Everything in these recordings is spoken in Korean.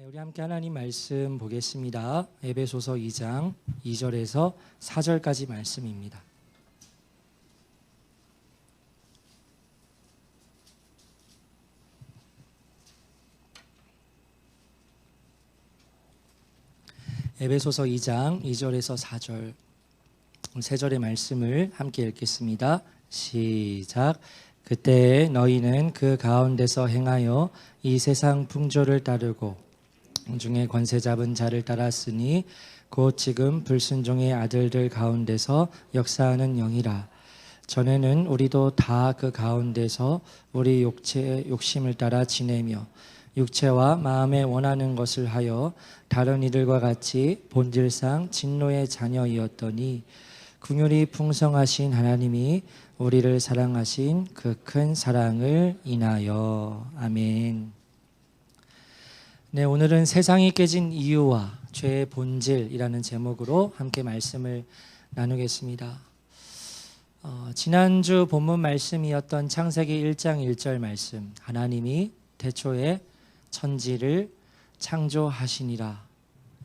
우리 함께 하나님 말씀 보겠습니다. 에베소서 2장 2절에서 4절까지 말씀입니다. 에베소서 2장 2절에서 4절 세 절의 말씀을 함께 읽겠습니다. 시작. 그때 너희는 그 가운데서 행하여 이 세상 풍조를 따르고 중에 권세 잡은 자를 따랐으니 곧 지금 불순종의 아들들 가운데서 역사하는 영이라. 전에는 우리도 다 그 가운데서 우리 육체의 욕심을 따라 지내며 육체와 마음에 원하는 것을 하여 다른 이들과 같이 본질상 진노의 자녀이었더니 긍휼이 풍성하신 하나님이 우리를 사랑하신 그 큰 사랑을 인하여. 아멘. 네, 오늘은 세상이 깨진 이유와 죄의 본질이라는 제목으로 함께 말씀을 나누겠습니다. 지난주 본문 말씀이었던 창세기 1장 1절 말씀, 하나님이 태초에 천지를 창조하시니라,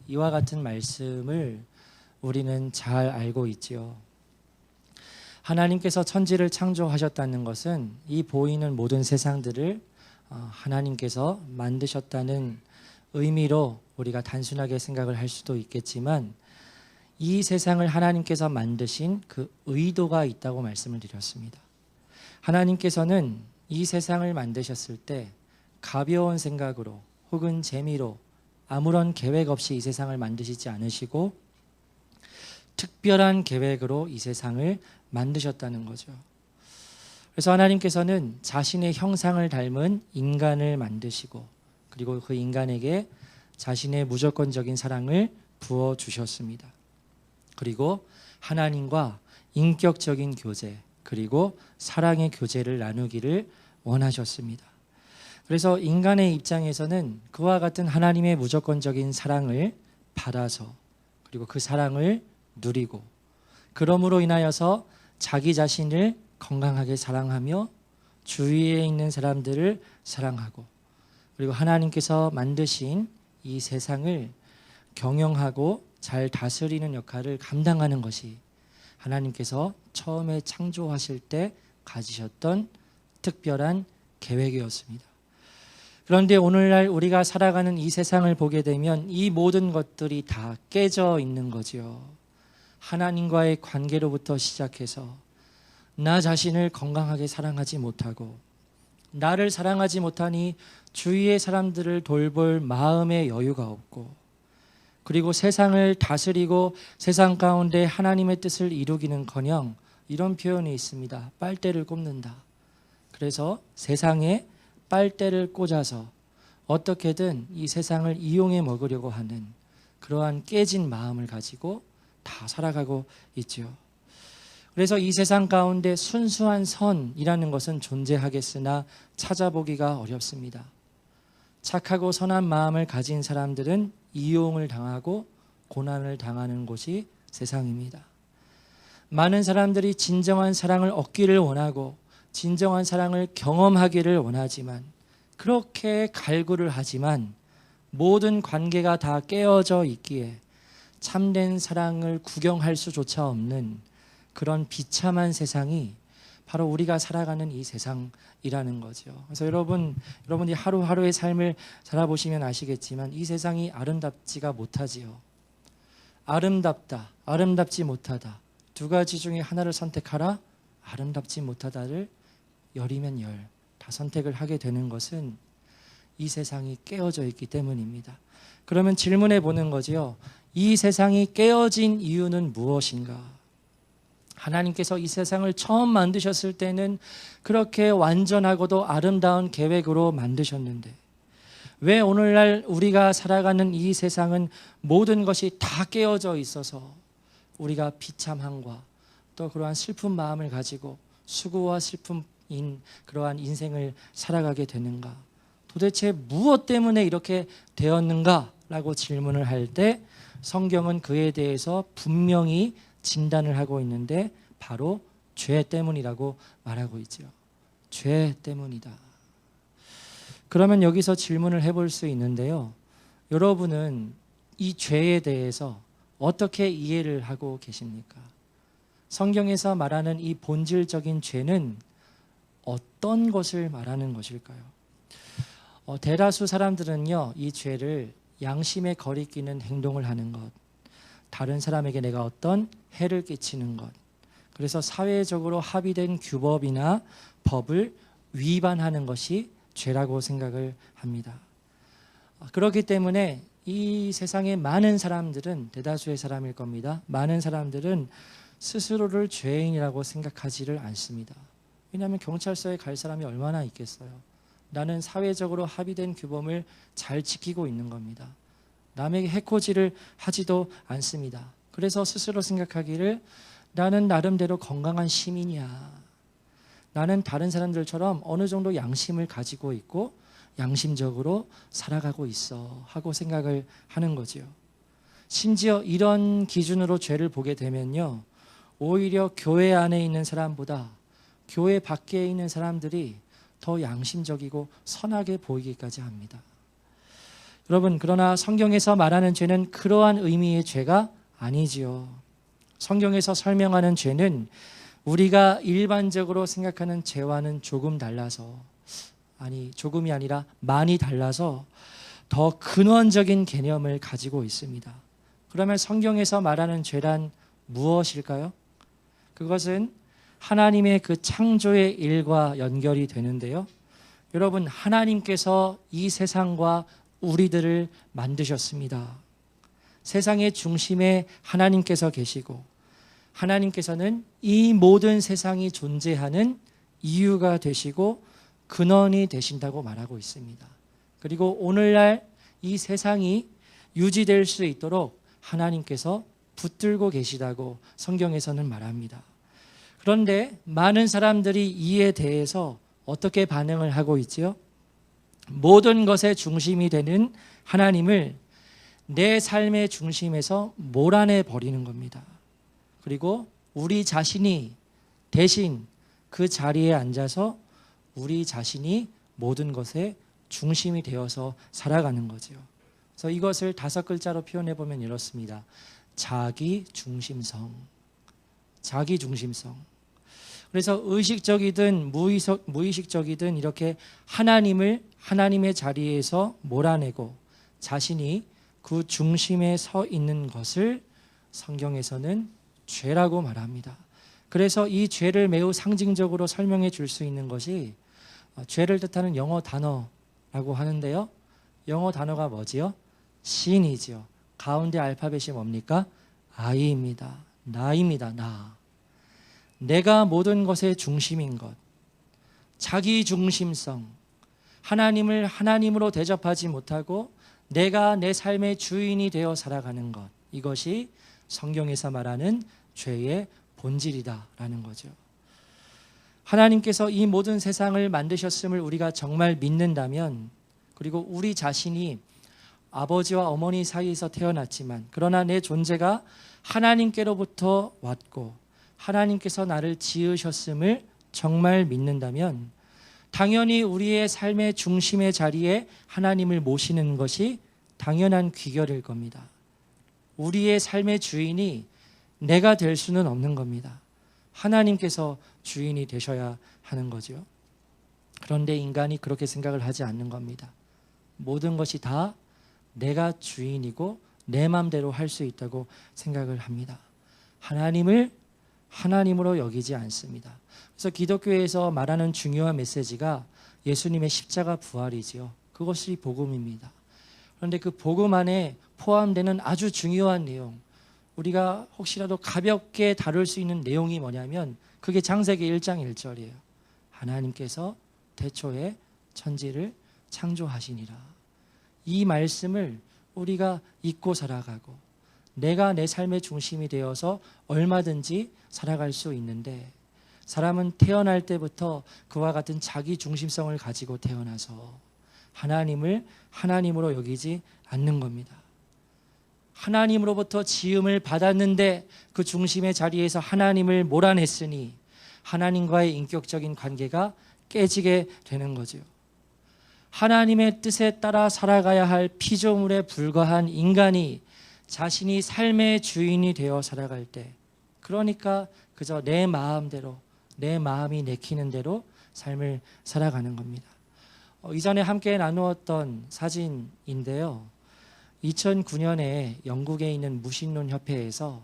이와 같은 말씀을 우리는 잘 알고 있지요. 하나님께서 천지를 창조하셨다는 것은 이 보이는 모든 세상들을 하나님께서 만드셨다는 의미로 우리가 단순하게 생각을 할 수도 있겠지만, 이 세상을 하나님께서 만드신 그 의도가 있다고 말씀을 드렸습니다. 하나님께서는 이 세상을 만드셨을 때 가벼운 생각으로 혹은 재미로 아무런 계획 없이 이 세상을 만드시지 않으시고 특별한 계획으로 이 세상을 만드셨다는 거죠. 그래서 하나님께서는 자신의 형상을 닮은 인간을 만드시고, 그리고 그 인간에게 자신의 무조건적인 사랑을 부어주셨습니다. 그리고 하나님과 인격적인 교제, 그리고 사랑의 교제를 나누기를 원하셨습니다. 그래서 인간의 입장에서는 그와 같은 하나님의 무조건적인 사랑을 받아서, 그리고 그 사랑을 누리고, 그러므로 인하여서 자기 자신을 건강하게 사랑하며 주위에 있는 사람들을 사랑하고, 그리고 하나님께서 만드신 이 세상을 경영하고 잘 다스리는 역할을 감당하는 것이 하나님께서 처음에 창조하실 때 가지셨던 특별한 계획이었습니다. 그런데 오늘날 우리가 살아가는 이 세상을 보게 되면 이 모든 것들이 다 깨져 있는 거지요. 하나님과의 관계로부터 시작해서 나 자신을 건강하게 사랑하지 못하고, 나를 사랑하지 못하니 주위의 사람들을 돌볼 마음의 여유가 없고, 그리고 세상을 다스리고 세상 가운데 하나님의 뜻을 이루기는커녕 이런 표현이 있습니다. 빨대를 꼽는다. 그래서 세상에 빨대를 꽂아서 어떻게든 이 세상을 이용해 먹으려고 하는 그러한 깨진 마음을 가지고 다 살아가고 있지요. 그래서 이 세상 가운데 순수한 선이라는 것은 존재하겠으나 찾아보기가 어렵습니다. 착하고 선한 마음을 가진 사람들은 이용을 당하고 고난을 당하는 곳이 세상입니다. 많은 사람들이 진정한 사랑을 얻기를 원하고 진정한 사랑을 경험하기를 원하지만, 그렇게 갈구를 하지만 모든 관계가 다 깨어져 있기에 참된 사랑을 구경할 수조차 없는 그런 비참한 세상이 바로 우리가 살아가는 이 세상이라는 거죠. 그래서 여러분이 하루하루의 삶을 살아보시면 아시겠지만 이 세상이 아름답지가 못하지요. 아름답다, 아름답지 못하다, 두 가지 중에 하나를 선택하라. 아름답지 못하다를 열이면 열, 다 선택을 하게 되는 것은 이 세상이 깨어져 있기 때문입니다. 그러면 질문해 보는 거지요. 이 세상이 깨어진 이유는 무엇인가? 하나님께서 이 세상을 처음 만드셨을 때는 그렇게 완전하고도 아름다운 계획으로 만드셨는데, 왜 오늘날 우리가 살아가는 이 세상은 모든 것이 다 깨어져 있어서 우리가 비참함과 또 그러한 슬픈 마음을 가지고 수고와 슬픔인 그러한 인생을 살아가게 되는가? 도대체 무엇 때문에 이렇게 되었는가? 라고 질문을 할 때 성경은 그에 대해서 분명히 진단을 하고 있는데, 바로 죄 때문이라고 말하고 있죠. 죄 때문이다. 그러면 여기서 질문을 해볼 수 있는데요. 여러분은 이 죄에 대해서 어떻게 이해를 하고 계십니까? 성경에서 말하는 이 본질적인 죄는 어떤 것을 말하는 것일까요? 대다수 사람들은요, 이 죄를 양심에 거리끼는 행동을 하는 것, 다른 사람에게 내가 어떤 해를 끼치는 것, 그래서 사회적으로 합의된 규범이나 법을 위반하는 것이 죄라고 생각을 합니다. 그렇기 때문에 이 세상의 많은 사람들은, 대다수의 사람일 겁니다. 많은 사람들은 스스로를 죄인이라고 생각하지를 않습니다. 왜냐하면 경찰서에 갈 사람이 얼마나 있겠어요. 나는 사회적으로 합의된 규범을 잘 지키고 있는 겁니다. 남에게 해코지를 하지도 않습니다. 그래서 스스로 생각하기를 나는 나름대로 건강한 시민이야. 나는 다른 사람들처럼 어느 정도 양심을 가지고 있고 양심적으로 살아가고 있어 하고 생각을 하는 거지요. 심지어 이런 기준으로 죄를 보게 되면요, 오히려 교회 안에 있는 사람보다 교회 밖에 있는 사람들이 더 양심적이고 선하게 보이기까지 합니다. 여러분, 그러나 성경에서 말하는 죄는 그러한 의미의 죄가 아니지요. 성경에서 설명하는 죄는 우리가 일반적으로 생각하는 죄와는 조금 달라서, 조금이 아니라 많이 달라서 더 근원적인 개념을 가지고 있습니다. 그러면 성경에서 말하는 죄란 무엇일까요? 그것은 하나님의 그 창조의 일과 연결이 되는데요. 여러분, 하나님께서 이 세상과 우리들을 만드셨습니다. 세상의 중심에 하나님께서 계시고 하나님께서는 이 모든 세상이 존재하는 이유가 되시고 근원이 되신다고 말하고 있습니다. 그리고 오늘날 이 세상이 유지될 수 있도록 하나님께서 붙들고 계시다고 성경에서는 말합니다. 그런데 많은 사람들이 이에 대해서 어떻게 반응을 하고 있지요? 모든 것의 중심이 되는 하나님을 내 삶의 중심에서 몰아내 버리는 겁니다. 그리고 우리 자신이 대신 그 자리에 앉아서 우리 자신이 모든 것의 중심이 되어서 살아가는 거죠. 그래서 이것을 5글자로 표현해 보면 이렇습니다. 자기중심성. 자기중심성. 그래서 의식적이든 무의식적이든 이렇게 하나님의 자리에서 몰아내고 자신이 그 중심에 서 있는 것을 성경에서는 죄라고 말합니다. 그래서 이 죄를 매우 상징적으로 설명해 줄 수 있는 것이 죄를 뜻하는 영어 단어라고 하는데요. 영어 단어가 뭐지요? 신이지요. 가운데 알파벳이 뭡니까? I입니다. 나입니다. 나. 내가 모든 것의 중심인 것. 자기 중심성. 하나님을 하나님으로 대접하지 못하고 내가 내 삶의 주인이 되어 살아가는 것. 이것이 성경에서 말하는 죄의 본질이다라는 거죠. 하나님께서 이 모든 세상을 만드셨음을 우리가 정말 믿는다면, 그리고 우리 자신이 아버지와 어머니 사이에서 태어났지만 그러나 내 존재가 하나님께로부터 왔고 하나님께서 나를 지으셨음을 정말 믿는다면 당연히 우리의 삶의 중심의 자리에 하나님을 모시는 것이 당연한 귀결일 겁니다. 우리의 삶의 주인이 내가 될 수는 없는 겁니다. 하나님께서 주인이 되셔야 하는 거죠. 그런데 인간이 그렇게 생각을 하지 않는 겁니다. 모든 것이 다 내가 주인이고 내 마음대로 할 수 있다고 생각을 합니다. 하나님을 하나님으로 여기지 않습니다. 그래서 기독교에서 말하는 중요한 메시지가 예수님의 십자가 부활이지요. 그것이 복음입니다. 그런데 그 복음 안에 포함되는 아주 중요한 내용, 우리가 혹시라도 가볍게 다룰 수 있는 내용이 뭐냐면 그게 창세기 1장 1절이에요. 하나님께서 태초에 천지를 창조하시니라. 이 말씀을 우리가 잊고 살아가고 내가 내 삶의 중심이 되어서 얼마든지 살아갈 수 있는데, 사람은 태어날 때부터 그와 같은 자기 중심성을 가지고 태어나서 하나님을 하나님으로 여기지 않는 겁니다. 하나님으로부터 지음을 받았는데 그 중심의 자리에서 하나님을 몰아냈으니 하나님과의 인격적인 관계가 깨지게 되는 거죠. 하나님의 뜻에 따라 살아가야 할 피조물에 불과한 인간이 자신이 삶의 주인이 되어 살아갈 때, 그러니까 그저 내 마음대로, 내 마음이 내키는 대로 삶을 살아가는 겁니다. 이전에 함께 나누었던 사진인데요. 2009년에 영국에 있는 무신론 협회에서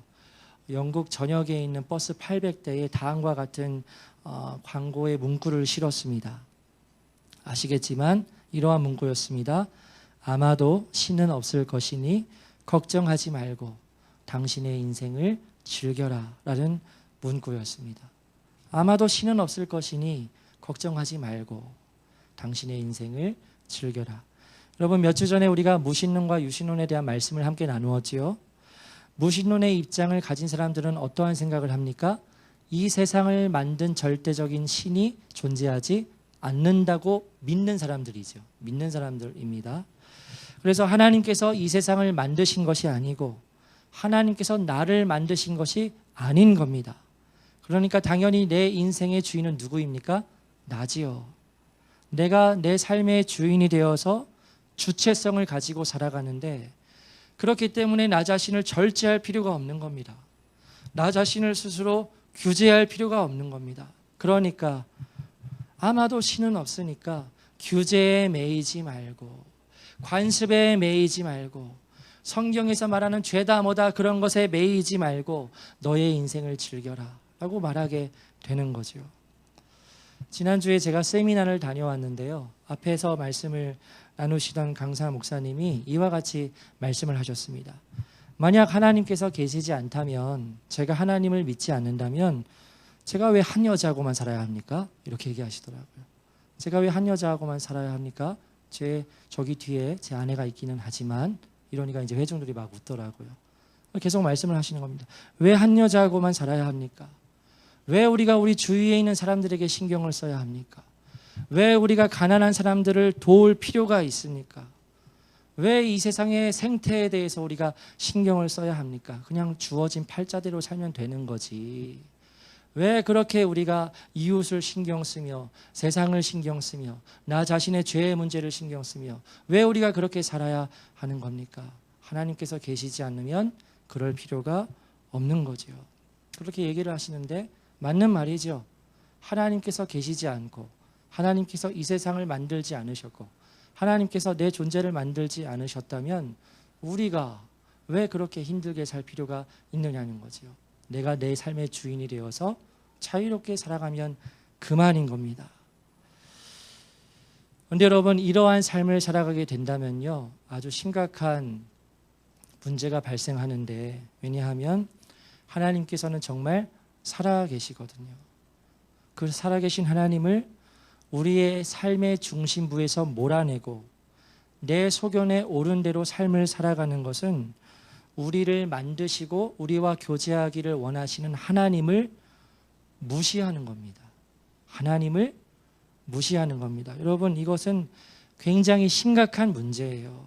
영국 전역에 있는 버스 800대에 다음과 같은 광고의 문구를 실었습니다. 아시겠지만 이러한 문구였습니다. 아마도 신은 없을 것이니 걱정하지 말고 당신의 인생을 즐겨라 라는 문구였습니다. 아마도 신은 없을 것이니 걱정하지 말고 당신의 인생을 즐겨라. 여러분, 몇 주 전에 우리가 무신론과 유신론에 대한 말씀을 함께 나누었지요. 무신론의 입장을 가진 사람들은 어떠한 생각을 합니까? 이 세상을 만든 절대적인 신이 존재하지 않는다고 믿는 사람들이죠. 믿는 사람들입니다. 그래서 하나님께서 이 세상을 만드신 것이 아니고 하나님께서 나를 만드신 것이 아닌 겁니다. 그러니까 당연히 내 인생의 주인은 누구입니까? 나지요. 내가 내 삶의 주인이 되어서 주체성을 가지고 살아가는데, 그렇기 때문에 나 자신을 절제할 필요가 없는 겁니다. 나 자신을 스스로 규제할 필요가 없는 겁니다. 그러니까 아마도 신은 없으니까 규제에 매이지 말고, 관습에 매이지 말고, 성경에서 말하는 죄다 뭐다 그런 것에 매이지 말고 너의 인생을 즐겨라 라고 말하게 되는 거죠. 지난주에 제가 세미나를 다녀왔는데요. 앞에서 말씀을 나누시던 강사 목사님이 이와 같이 말씀을 하셨습니다. 만약 하나님께서 계시지 않다면, 제가 하나님을 믿지 않는다면 제가 왜 한 여자하고만 살아야 합니까? 이렇게 얘기하시더라고요. 제가 왜 한 여자하고만 살아야 합니까? 저기 뒤에 제 아내가 있기는 하지만, 이러니까 이제 회중들이 막 웃더라고요. 계속 말씀을 하시는 겁니다. 왜 한 여자하고만 살아야 합니까? 왜 우리가 우리 주위에 있는 사람들에게 신경을 써야 합니까? 왜 우리가 가난한 사람들을 도울 필요가 있습니까? 왜 이 세상의 생태에 대해서 우리가 신경을 써야 합니까? 그냥 주어진 팔자대로 살면 되는 거지. 왜 그렇게 우리가 이웃을 신경 쓰며 세상을 신경 쓰며 나 자신의 죄의 문제를 신경 쓰며 왜 우리가 그렇게 살아야 하는 겁니까? 하나님께서 계시지 않으면 그럴 필요가 없는 거죠. 그렇게 얘기를 하시는데 맞는 말이죠. 하나님께서 계시지 않고 하나님께서 이 세상을 만들지 않으셨고 하나님께서 내 존재를 만들지 않으셨다면 우리가 왜 그렇게 힘들게 살 필요가 있느냐는 거죠. 내가 내 삶의 주인이 되어서 자유롭게 살아가면 그만인 겁니다. 그런데 여러분, 이러한 삶을 살아가게 된다면요, 아주 심각한 문제가 발생하는데, 왜냐하면 하나님께서는 정말 살아계시거든요. 그 살아계신 하나님을 우리의 삶의 중심부에서 몰아내고 내 소견에 옳은 대로 삶을 살아가는 것은 우리를 만드시고 우리와 교제하기를 원하시는 하나님을 무시하는 겁니다. 하나님을 무시하는 겁니다. 여러분, 이것은 굉장히 심각한 문제예요.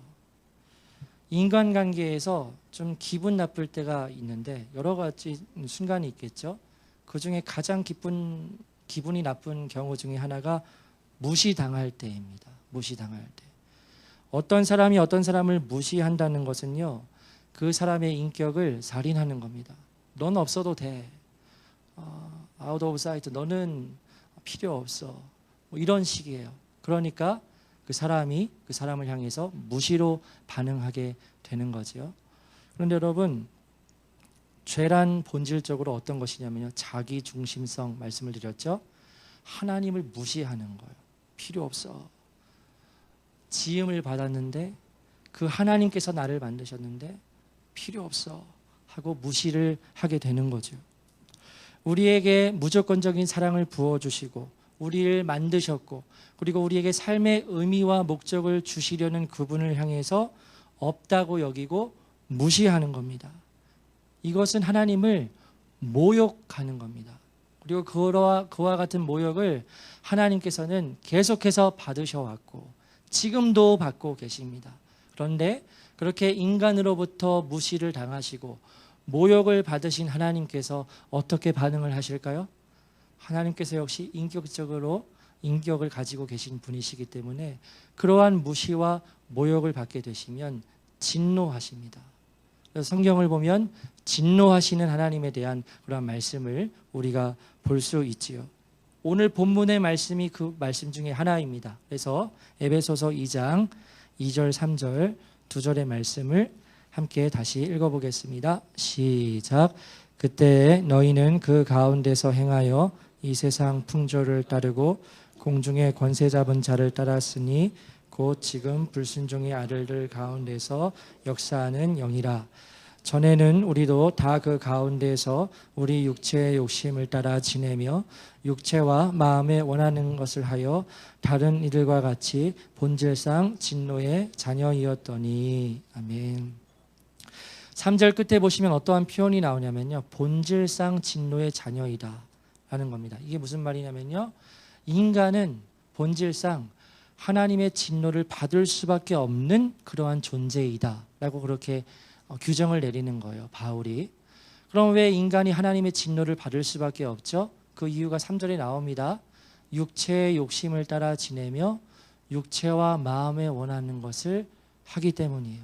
인간관계에서 좀 기분 나쁠 때가 있는데 여러 가지 순간이 있겠죠. 그 중에 가장 기분이 나쁜 경우 중에 하나가 무시당할 때입니다. 무시당할 때. 어떤 사람이 어떤 사람을 무시한다는 것은요, 그 사람의 인격을 살인하는 겁니다. 넌 없어도 돼. out of sight. 너는 필요 없어. 뭐 이런 식이에요. 그러니까 그 사람을 향해서 무시로 반응하게 되는 거죠. 그런데 여러분, 죄란 본질적으로 어떤 것이냐면요, 자기 중심성 말씀을 드렸죠. 하나님을 무시하는 거예요. 필요 없어. 지음을 받았는데 그 하나님께서 나를 만드셨는데 필요 없어 하고 무시를 하게 되는 거죠. 우리에게 무조건적인 사랑을 부어주시고 우리를 만드셨고 그리고 우리에게 삶의 의미와 목적을 주시려는 그분을 향해서 없다고 여기고 무시하는 겁니다. 이것은 하나님을 모욕하는 겁니다. 그리고 그와 같은 모욕을 하나님께서는 계속해서 받으셔왔고 지금도 받고 계십니다. 그런데 그렇게 인간으로부터 무시를 당하시고 모욕을 받으신 하나님께서 어떻게 반응을 하실까요? 하나님께서 역시 인격적으로 인격을 가지고 계신 분이시기 때문에 그러한 무시와 모욕을 받게 되시면 진노하십니다. 그래서 성경을 보면 진노하시는 하나님에 대한 그런 말씀을 우리가 볼 수 있지요. 오늘 본문의 말씀이 그 말씀 중에 하나입니다. 그래서 에베소서 2장 2절 3절 두 절의 말씀을 함께 다시 읽어보겠습니다. 시작. 그때 너희는 그 가운데서 행하여 이 세상 풍조를 따르고 공중의 권세 잡은 자를 따랐으니 곧 지금 불순종의 아들들 가운데서 역사하는 영이라. 전에는 우리도 다 그 가운데서 우리 육체의 욕심을 따라 지내며 육체와 마음에 원하는 것을 하여 다른 이들과 같이 본질상 진노의 자녀이었더니. 아멘. 3절 끝에 보시면 어떠한 표현이 나오냐면요, 본질상 진노의 자녀이다 라는 겁니다. 이게 무슨 말이냐면요, 인간은 본질상 하나님의 진노를 받을 수밖에 없는 그러한 존재이다 라고 그렇게 규정을 내리는 거예요, 바울이. 그럼 왜 인간이 하나님의 진노를 받을 수밖에 없죠? 그 이유가 3절에 나옵니다. 육체의 욕심을 따라 지내며 육체와 마음에 원하는 것을 하기 때문이에요.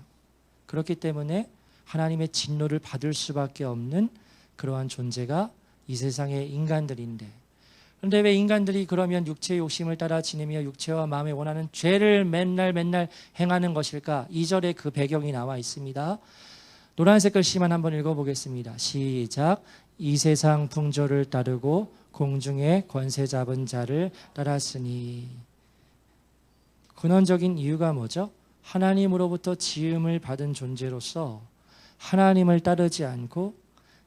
그렇기 때문에 하나님의 진노를 받을 수밖에 없는 그러한 존재가 이 세상의 인간들인데, 그런데 왜 인간들이 그러면 육체의 욕심을 따라 지내며 육체와 마음에 원하는 죄를 맨날 행하는 것일까? 2절에 그 배경이 나와 있습니다. 노란색 글씨만 한번 읽어보겠습니다. 시작. 이 세상 풍조를 따르고 공중의 권세 잡은 자를 따랐으니. 근원적인 이유가 뭐죠? 하나님으로부터 지음을 받은 존재로서 하나님을 따르지 않고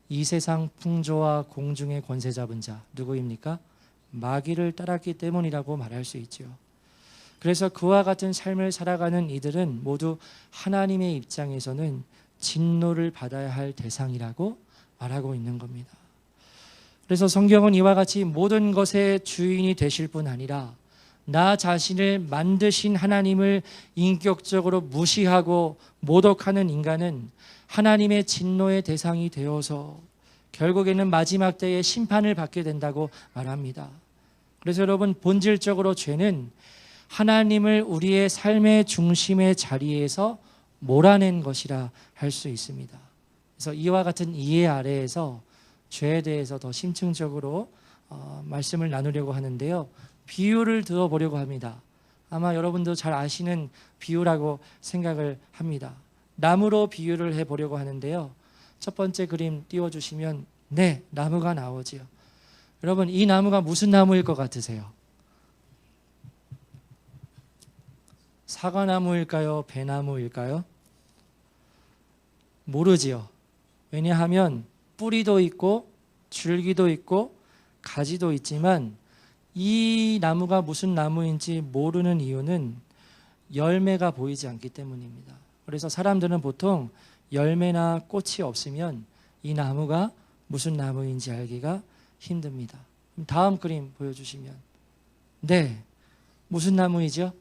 이 세상 풍조와 공중의 권세 잡은 자, 누구입니까? 마귀를 따랐기 때문이라고 말할 수 있죠. 그래서 그와 같은 삶을 살아가는 이들은 모두 하나님의 입장에서는 진노를 받아야 할 대상이라고 말하고 있는 겁니다. 그래서 성경은 이와 같이 모든 것의 주인이 되실 뿐 아니라 나 자신을 만드신 하나님을 인격적으로 무시하고 모독하는 인간은 하나님의 진노의 대상이 되어서 결국에는 마지막 때에 심판을 받게 된다고 말합니다. 그래서 여러분, 본질적으로 죄는 하나님을 우리의 삶의 중심의 자리에서 몰아낸 것이라 할 수 있습니다. 그래서 이와 같은 이해 아래에서 죄에 대해서 더 심층적으로 말씀을 나누려고 하는데요, 비유를 들어보려고 합니다. 아마 여러분도 잘 아시는 비유라고 생각을 합니다. 나무로 비유를 해보려고 하는데요, 첫 번째 그림 띄워주시면 네, 나무가 나오지요. 여러분, 이 나무가 무슨 나무일 것 같으세요? 사과나무일까요? 배나무일까요? 모르지요. 왜냐하면 뿌리도 있고 줄기도 있고 가지도 있지만 이 나무가 무슨 나무인지 모르는 이유는 열매가 보이지 않기 때문입니다. 그래서 사람들은 보통 열매나 꽃이 없으면 이 나무가 무슨 나무인지 알기가 힘듭니다. 다음 그림 보여주시면 네, 무슨 나무이죠?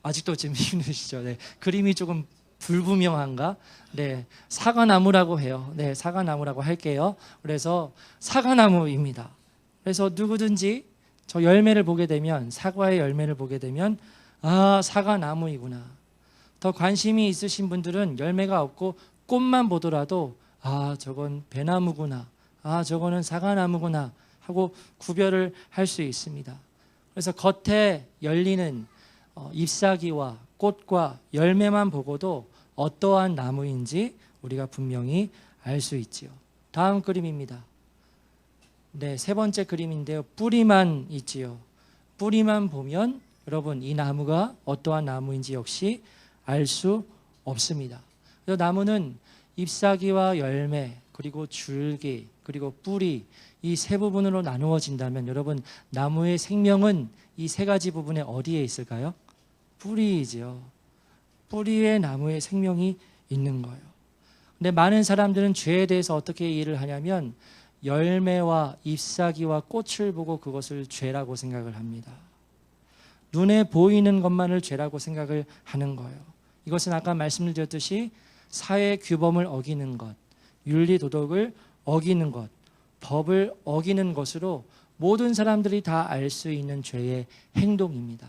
아직도 좀 힘드시죠? 네, 그림이 조금 불분명한가? 네, 사과나무라고 해요. 네, 사과나무라고 할게요. 그래서 사과나무입니다. 그래서 누구든지 저 열매를 보게 되면, 사과의 열매를 보게 되면 아, 사과나무이구나. 더 관심이 있으신 분들은 열매가 없고 꽃만 보더라도 아, 저건 배나무구나, 아, 저거는 사과나무구나 하고 구별을 할 수 있습니다. 그래서 겉에 열리는 잎사귀와 꽃과 열매만 보고도 어떠한 나무인지 우리가 분명히 알 수 있지요. 다음 그림입니다. 네, 세 번째 그림인데요, 뿌리만 있지요. 뿌리만 보면 여러분, 이 나무가 어떠한 나무인지 역시 알 수 없습니다. 그래서 나무는 잎사귀와 열매, 그리고 줄기, 그리고 뿌리, 이 세 부분으로 나누어진다면 여러분, 나무의 생명은 이 세 가지 부분에 어디에 있을까요? 뿌리이지요. 뿌리에 나무의 생명이 있는 거예요. 근데 많은 사람들은 죄에 대해서 어떻게 이해를 하냐면 열매와 잎사귀와 꽃을 보고 그것을 죄라고 생각을 합니다. 눈에 보이는 것만을 죄라고 생각을 하는 거예요. 이것은 아까 말씀드렸듯이 사회 규범을 어기는 것, 윤리 도덕을 어기는 것, 법을 어기는 것으로 모든 사람들이 다 알 수 있는 죄의 행동입니다.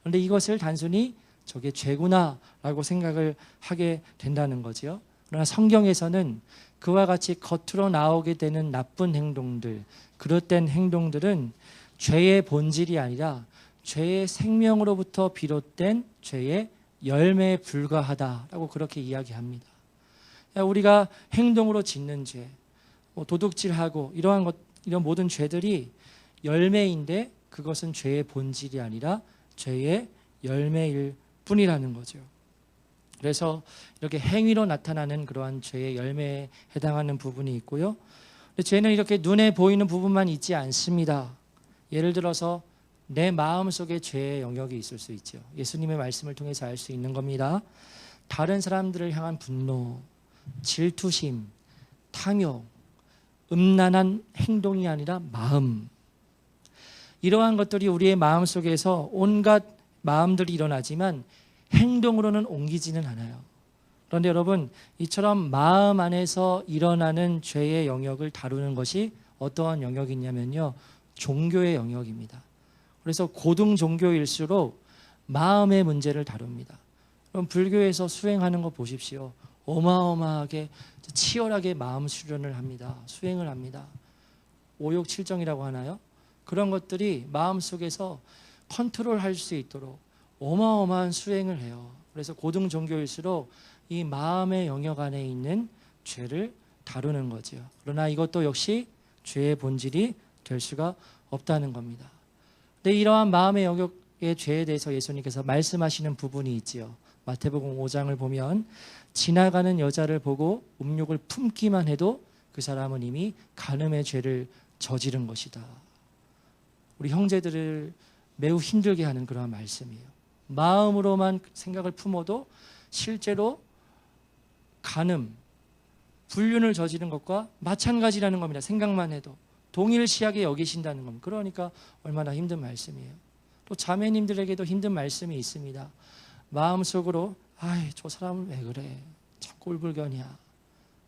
그런데 이것을 단순히 저게 죄구나라고 생각을 하게 된다는 거죠. 그러나 성경에서는 그와 같이 겉으로 나오게 되는 나쁜 행동들, 그릇된 행동들은 죄의 본질이 아니라 죄의 생명으로부터 비롯된 죄의 열매에 불과하다라고 그렇게 이야기합니다. 우리가 행동으로 짓는 죄, 도둑질하고 이런 모든 죄들이 열매인데 그것은 죄의 본질이 아니라 죄의 열매일 뿐이라는 거죠. 그래서 이렇게 행위로 나타나는 그러한 죄의 열매에 해당하는 부분이 있고요. 죄는 이렇게 눈에 보이는 부분만 있지 않습니다. 예를 들어서 내 마음속에 죄의 영역이 있을 수 있죠. 예수님의 말씀을 통해서 알 수 있는 겁니다. 다른 사람들을 향한 분노, 질투심, 탐욕, 음란한 행동이 아니라 마음, 이러한 것들이 우리의 마음속에서 온갖 마음들이 일어나지만 행동으로는 옮기지는 않아요. 그런데 여러분, 이처럼 마음 안에서 일어나는 죄의 영역을 다루는 것이 어떠한 영역이냐면요, 종교의 영역입니다. 그래서 고등 종교일수록 마음의 문제를 다룹니다. 그럼 불교에서 수행하는 거 보십시오. 어마어마하게 치열하게 마음 수련을 합니다. 수행을 합니다. 오욕칠정이라고 하나요? 그런 것들이 마음속에서 컨트롤할 수 있도록 어마어마한 수행을 해요. 그래서 고등 종교일수록 이 마음의 영역 안에 있는 죄를 다루는 거죠. 그러나 이것도 역시 죄의 본질이 될 수가 없다는 겁니다. 근데 이러한 마음의 영역의 죄에 대해서 예수님께서 말씀하시는 부분이 있지요. 마태복음 5장을 보면 지나가는 여자를 보고 음욕을 품기만 해도 그 사람은 이미 간음의 죄를 저지른 것이다. 우리 형제들을 매우 힘들게 하는 그러한 말씀이에요. 마음으로만 생각을 품어도 실제로 간음, 불륜을 저지른 것과 마찬가지라는 겁니다. 생각만 해도 동일시하게 여기신다는 겁니다. 그러니까 얼마나 힘든 말씀이에요. 또 자매님들에게도 힘든 말씀이 있습니다. 마음속으로 아이, 저 사람은 왜 그래? 참 꼴불견이야.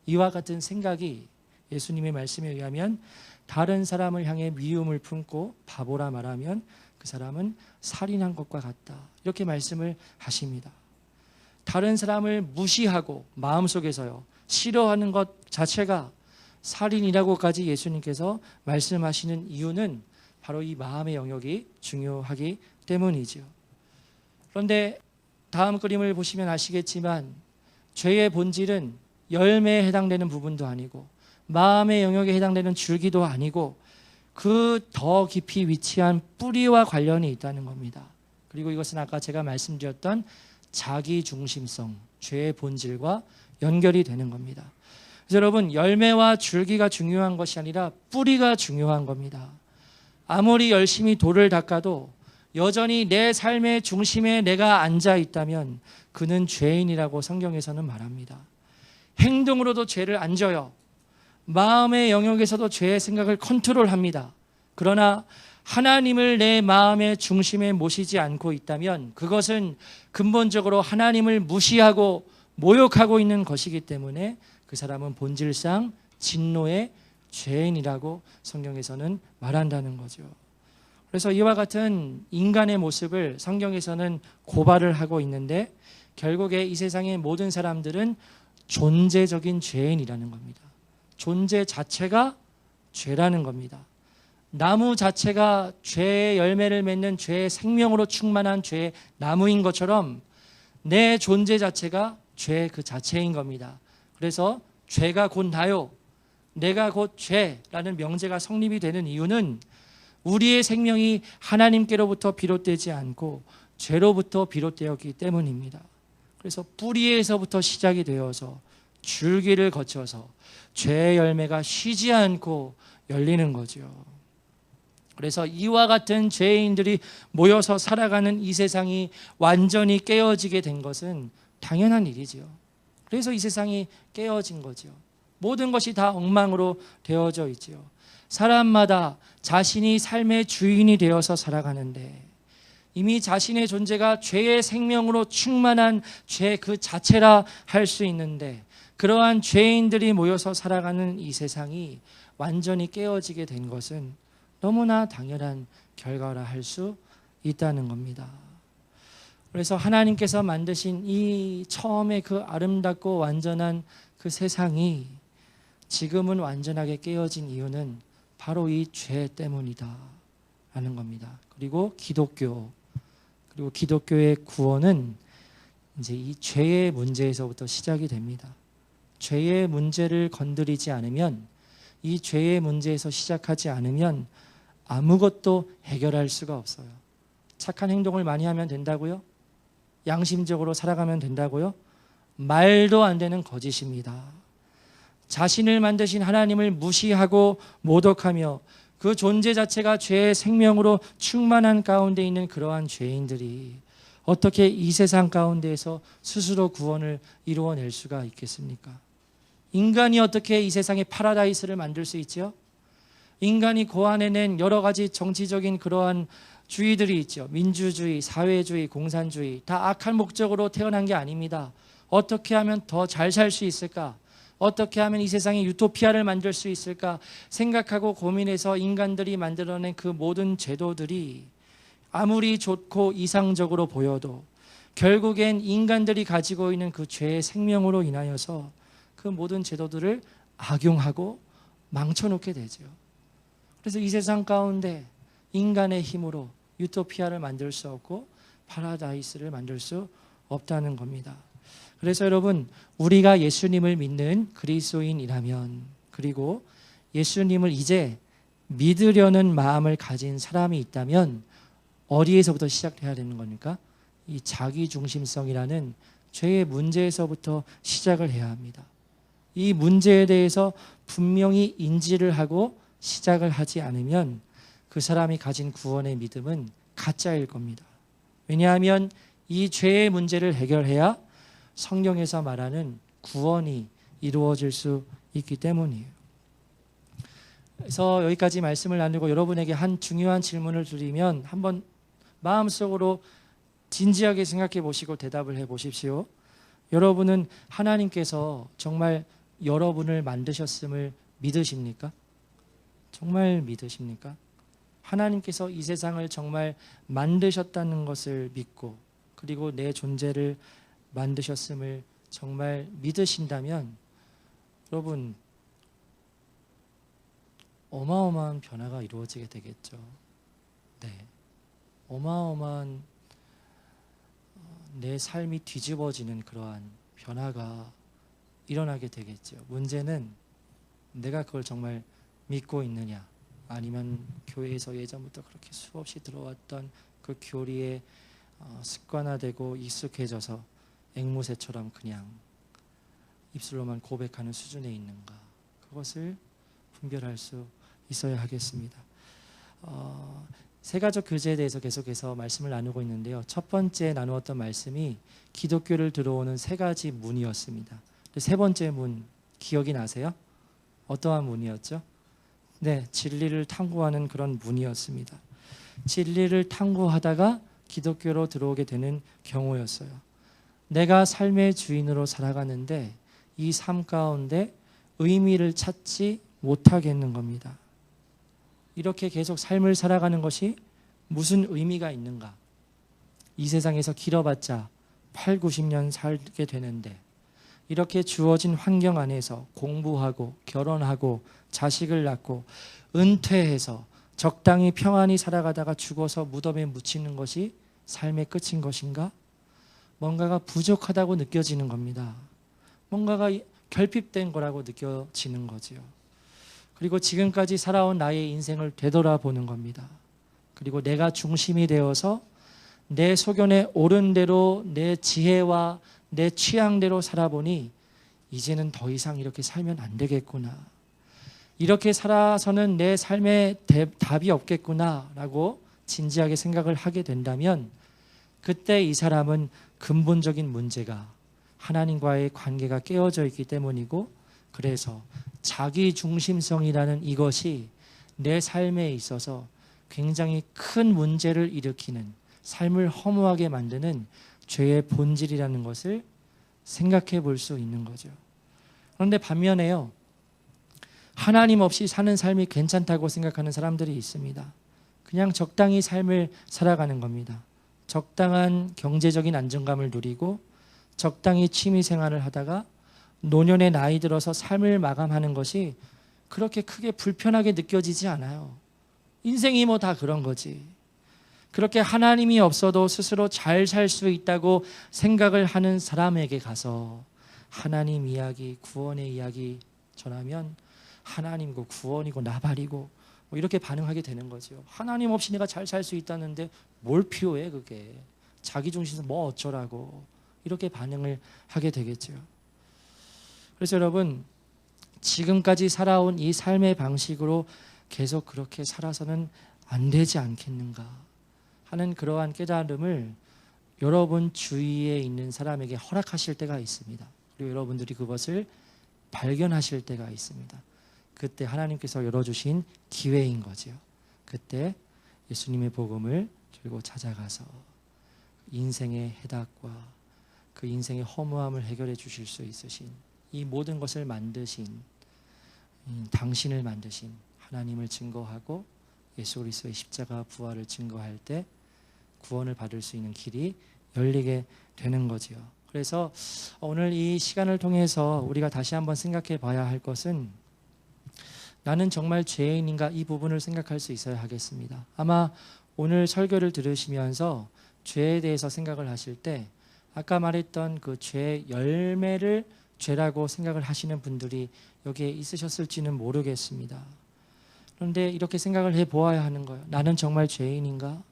이와 같은 생각이 예수님의 말씀에 의하면 다른 사람을 향해 미움을 품고 바보라 말하면 그 사람은 살인한 것과 같다. 이렇게 말씀을 하십니다. 다른 사람을 무시하고 마음속에서요, 싫어하는 것 자체가 살인이라고까지 예수님께서 말씀하시는 이유는 바로 이 마음의 영역이 중요하기 때문이죠. 그런데 다음 그림을 보시면 아시겠지만 죄의 본질은 열매에 해당되는 부분도 아니고 마음의 영역에 해당되는 줄기도 아니고 그 더 깊이 위치한 뿌리와 관련이 있다는 겁니다. 그리고 이것은 아까 제가 말씀드렸던 자기중심성, 죄의 본질과 연결이 되는 겁니다. 그래서 여러분, 열매와 줄기가 중요한 것이 아니라 뿌리가 중요한 겁니다. 아무리 열심히 돌을 닦아도 여전히 내 삶의 중심에 내가 앉아 있다면 그는 죄인이라고 성경에서는 말합니다. 행동으로도 죄를 안 져요. 마음의 영역에서도 죄의 생각을 컨트롤합니다. 그러나 하나님을 내 마음의 중심에 모시지 않고 있다면 그것은 근본적으로 하나님을 무시하고 모욕하고 있는 것이기 때문에 그 사람은 본질상 진노의 죄인이라고 성경에서는 말한다는 거죠. 그래서 이와 같은 인간의 모습을 성경에서는 고발을 하고 있는데 결국에 이 세상의 모든 사람들은 존재적인 죄인이라는 겁니다. 존재 자체가 죄라는 겁니다. 나무 자체가 죄의 열매를 맺는 죄의 생명으로 충만한 죄의 나무인 것처럼 내 존재 자체가 죄 그 자체인 겁니다. 그래서 죄가 곧 나요, 내가 곧 죄라는 명제가 성립이 되는 이유는 우리의 생명이 하나님께로부터 비롯되지 않고 죄로부터 비롯되었기 때문입니다. 그래서 뿌리에서부터 시작이 되어서 줄기를 거쳐서 죄의 열매가 쉬지 않고 열리는 거죠. 그래서 이와 같은 죄인들이 모여서 살아가는 이 세상이 완전히 깨어지게 된 것은 당연한 일이죠. 그래서 이 세상이 깨어진 거죠. 모든 것이 다 엉망으로 되어져 있죠. 사람마다 자신이 삶의 주인이 되어서 살아가는데 이미 자신의 존재가 죄의 생명으로 충만한 죄 그 자체라 할 수 있는데 그러한 죄인들이 모여서 살아가는 이 세상이 완전히 깨어지게 된 것은 너무나 당연한 결과라 할 수 있다는 겁니다. 그래서 하나님께서 만드신 이 처음에 그 아름답고 완전한 그 세상이 지금은 완전하게 깨어진 이유는 바로 이 죄 때문이다 라는 겁니다. 그리고 기독교의 구원은 이제 이 죄의 문제에서부터 시작이 됩니다. 죄의 문제를 건드리지 않으면, 이 죄의 문제에서 시작하지 않으면 아무것도 해결할 수가 없어요. 착한 행동을 많이 하면 된다고요? 양심적으로 살아가면 된다고요? 말도 안 되는 거짓입니다. 자신을 만드신 하나님을 무시하고 모독하며 그 존재 자체가 죄의 생명으로 충만한 가운데 있는 그러한 죄인들이 어떻게 이 세상 가운데에서 스스로 구원을 이루어낼 수가 있겠습니까? 인간이 어떻게 이 세상에 파라다이스를 만들 수 있죠? 인간이 고안해낸 여러 가지 정치적인 그러한 주의들이 있죠. 민주주의, 사회주의, 공산주의, 다 악한 목적으로 태어난 게 아닙니다. 어떻게 하면 더 잘 살 수 있을까? 어떻게 하면 이 세상에 유토피아를 만들 수 있을까? 생각하고 고민해서 인간들이 만들어낸 그 모든 제도들이 아무리 좋고 이상적으로 보여도 결국엔 인간들이 가지고 있는 그 죄의 생명으로 인하여서 그 모든 제도들을 악용하고 망쳐놓게 되죠. 그래서 이 세상 가운데 인간의 힘으로 유토피아를 만들 수 없고 파라다이스를 만들 수 없다는 겁니다. 그래서 여러분, 우리가 예수님을 믿는 그리스도인이라면, 그리고 예수님을 이제 믿으려는 마음을 가진 사람이 있다면 어디에서부터 시작해야 되는 겁니까? 이 자기중심성이라는 죄의 문제에서부터 시작을 해야 합니다. 이 문제에 대해서 분명히 인지를 하고 시작을 하지 않으면 그 사람이 가진 구원의 믿음은 가짜일 겁니다. 왜냐하면 이 죄의 문제를 해결해야 성경에서 말하는 구원이 이루어질 수 있기 때문이에요. 그래서 여기까지 말씀을 나누고 여러분에게 한 중요한 질문을 드리면 한번 마음속으로 진지하게 생각해 보시고 대답을 해 보십시오. 여러분은 하나님께서 정말 여러분을 만드셨음을 믿으십니까? 정말 믿으십니까? 하나님께서 이 세상을 정말 만드셨다는 것을 믿고, 그리고 내 존재를 만드셨음을 정말 믿으신다면 여러분, 어마어마한 변화가 이루어지게 되겠죠. 네, 어마어마한 내 삶이 뒤집어지는 그러한 변화가 일어나게 되겠죠. 문제는 내가 그걸 정말 믿고 있느냐, 아니면 교회에서 예전부터 그렇게 수없이 들어왔던 그 교리에 습관화되고 익숙해져서 앵무새처럼 그냥 입술로만 고백하는 수준에 있는가, 그것을 분별할 수 있어야 하겠습니다. 세가족 교제에 대해서 계속해서 말씀을 나누고 있는데요. 첫 번째 나누었던 말씀이 기독교를 들어오는 세 가지 문이었습니다. 세 번째 문 기억이 나세요? 어떠한 문이었죠? 네, 진리를 탐구하는 그런 문이었습니다. 진리를 탐구하다가 기독교로 들어오게 되는 경우였어요. 내가 삶의 주인으로 살아가는데 이 삶 가운데 의미를 찾지 못하겠는 겁니다. 이렇게 계속 삶을 살아가는 것이 무슨 의미가 있는가? 이 세상에서 길어봤자 8, 90년 살게 되는데 이렇게 주어진 환경 안에서 공부하고 결혼하고 자식을 낳고 은퇴해서 적당히 평안히 살아가다가 죽어서 무덤에 묻히는 것이 삶의 끝인 것인가? 뭔가가 부족하다고 느껴지는 겁니다. 뭔가가 결핍된 거라고 느껴지는 거지요. 그리고 지금까지 살아온 나의 인생을 되돌아보는 겁니다. 그리고 내가 중심이 되어서 내 소견에 옳은 대로 내 지혜와 내 취향대로 살아보니 이제는 더 이상 이렇게 살면 안 되겠구나. 이렇게 살아서는 내 삶에 답이 없겠구나라고 진지하게 생각을 하게 된다면 그때 이 사람은 근본적인 문제가 하나님과의 관계가 깨어져 있기 때문이고, 그래서 자기중심성이라는 이것이 내 삶에 있어서 굉장히 큰 문제를 일으키는, 삶을 허무하게 만드는 죄의 본질이라는 것을 생각해 볼 수 있는 거죠. 그런데 반면에요, 하나님 없이 사는 삶이 괜찮다고 생각하는 사람들이 있습니다. 그냥 적당히 삶을 살아가는 겁니다. 적당한 경제적인 안정감을 누리고 적당히 취미 생활을 하다가 노년의 나이 들어서 삶을 마감하는 것이 그렇게 크게 불편하게 느껴지지 않아요. 인생이 뭐 다 그런 거지. 그렇게 하나님이 없어도 스스로 잘 살 수 있다고 생각을 하는 사람에게 가서 하나님 이야기, 구원의 이야기 전하면 하나님이고 구원이고 나발이고 뭐 이렇게 반응하게 되는 거죠. 하나님 없이 내가 잘 살 수 있다는데 뭘 필요해 그게. 자기 중심에서 뭐 어쩌라고. 이렇게 반응을 하게 되겠죠. 그래서 여러분, 지금까지 살아온 이 삶의 방식으로 계속 그렇게 살아서는 안 되지 않겠는가 하는 그러한 깨달음을 여러분 주위에 있는 사람에게 허락하실 때가 있습니다. 그리고 여러분들이 그것을 발견하실 때가 있습니다. 그때 하나님께서 열어주신 기회인 거죠. 그때 예수님의 복음을 들고 찾아가서 인생의 해답과 그 인생의 허무함을 해결해 주실 수 있으신, 이 모든 것을 만드신, 당신을 만드신 하나님을 증거하고 예수 그리스도의 십자가 부활을 증거할 때 구원을 받을 수 있는 길이 열리게 되는 거지요. 그래서 오늘 이 시간을 통해서 우리가 다시 한번 생각해 봐야 할 것은, 나는 정말 죄인인가, 이 부분을 생각할 수 있어야 하겠습니다. 아마 오늘 설교를 들으시면서 죄에 대해서 생각을 하실 때 아까 말했던 그 죄의 열매를 죄라고 생각을 하시는 분들이 여기에 있으셨을지는 모르겠습니다. 그런데 이렇게 생각을 해보아야 하는 거예요. 나는 정말 죄인인가?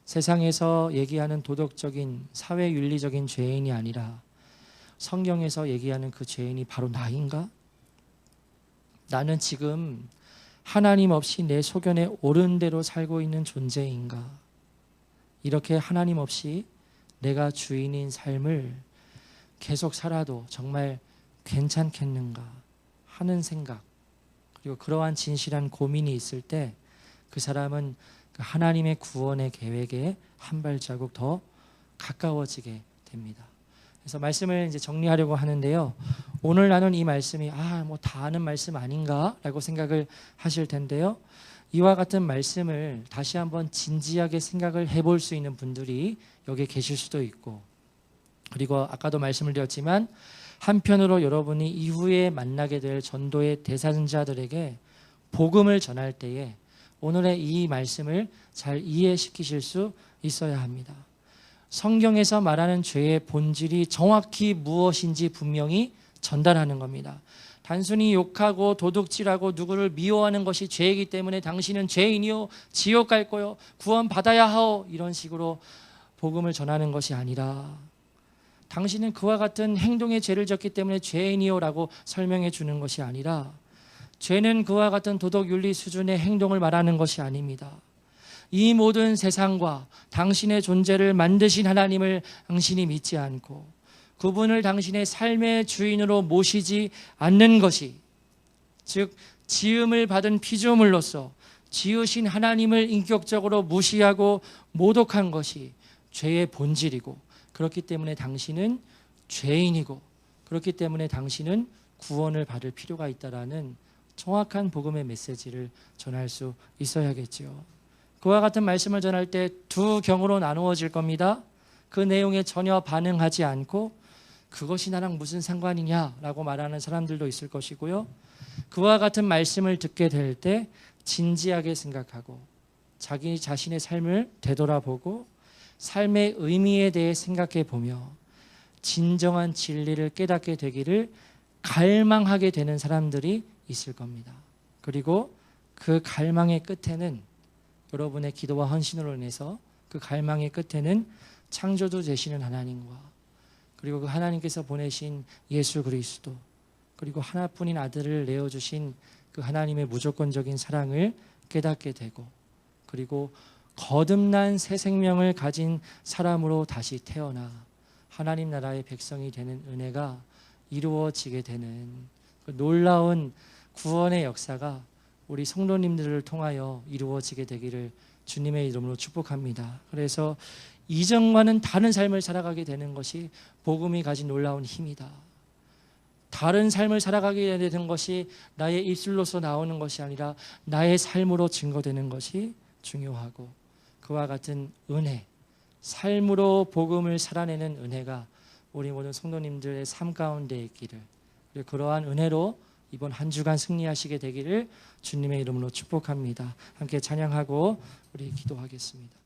세상에서 얘기하는 도덕적인 사회윤리적인 죄인이 아니라 성경에서 얘기하는 그 죄인이 바로 나인가? 나는 지금 하나님 없이 내 소견에 옳은 대로 살고 있는 존재인가? 이렇게 하나님 없이 내가 주인인 삶을 계속 살아도 정말 괜찮겠는가 하는 생각, 그리고 그러한 진실한 고민이 있을 때 그 사람은 하나님의 구원의 계획에 한 발자국 더 가까워지게 됩니다. 그래서 말씀을 이제 정리하려고 하는데요. 오늘 나눈 이 말씀이 뭐 다 아는 말씀 아닌가라고 생각을 하실 텐데요. 이와 같은 말씀을 다시 한번 진지하게 생각을 해볼 수 있는 분들이 여기에 계실 수도 있고, 그리고 아까도 말씀을 드렸지만 한편으로 여러분이 이후에 만나게 될 전도의 대상자들에게 복음을 전할 때에 오늘의 이 말씀을 잘 이해시키실 수 있어야 합니다. 성경에서 말하는 죄의 본질이 정확히 무엇인지 분명히 전달하는 겁니다. 단순히 욕하고 도둑질하고 누구를 미워하는 것이 죄이기 때문에 당신은 죄인이요 지옥 갈 거요 구원 받아야 하오, 이런 식으로 복음을 전하는 것이 아니라 당신은 그와 같은 행동의 죄를 졌기 때문에 죄인이요 라고 설명해 주는 것이 아니라 죄는 그와 같은 도덕윤리 수준의 행동을 말하는 것이 아닙니다. 이 모든 세상과 당신의 존재를 만드신 하나님을 당신이 믿지 않고 그분을 당신의 삶의 주인으로 모시지 않는 것이, 즉 지음을 받은 피조물로서 지으신 하나님을 인격적으로 무시하고 모독한 것이 죄의 본질이고, 그렇기 때문에 당신은 죄인이고, 그렇기 때문에 당신은 구원을 받을 필요가 있다라는 정확한 복음의 메시지를 전할 수 있어야겠죠. 그와 같은 말씀을 전할 때 두 경우로 나누어질 겁니다. 그 내용에 전혀 반응하지 않고 그것이 나랑 무슨 상관이냐라고 말하는 사람들도 있을 것이고요. 그와 같은 말씀을 듣게 될 때 진지하게 생각하고 자기 자신의 삶을 되돌아보고 삶의 의미에 대해 생각해 보며 진정한 진리를 깨닫게 되기를 갈망하게 되는 사람들이 있을 겁니다. 그리고 그 갈망의 끝에는, 여러분의 기도와 헌신으로 인해서 그 갈망의 끝에는 창조주 되시는 하나님과, 그리고 그 하나님께서 보내신 예수 그리스도, 그리고 하나뿐인 아들을 내어주신 그 하나님의 무조건적인 사랑을 깨닫게 되고, 그리고 거듭난 새 생명을 가진 사람으로 다시 태어나 하나님 나라의 백성이 되는 은혜가 이루어지게 되는 그 놀라운 구원의 역사가 우리 성도님들을 통하여 이루어지게 되기를 주님의 이름으로 축복합니다. 그래서 이전과는 다른 삶을 살아가게 되는 것이 복음이 가진 놀라운 힘이다. 다른 삶을 살아가게 되는 것이 나의 입술로서 나오는 것이 아니라 나의 삶으로 증거되는 것이 중요하고, 그와 같은 은혜, 삶으로 복음을 살아내는 은혜가 우리 모든 성도님들의 삶 가운데 있기를, 그리고 그러한 은혜로 이번 한 주간 승리하시게 되기를 주님의 이름으로 축복합니다. 함께 찬양하고 우리 기도하겠습니다.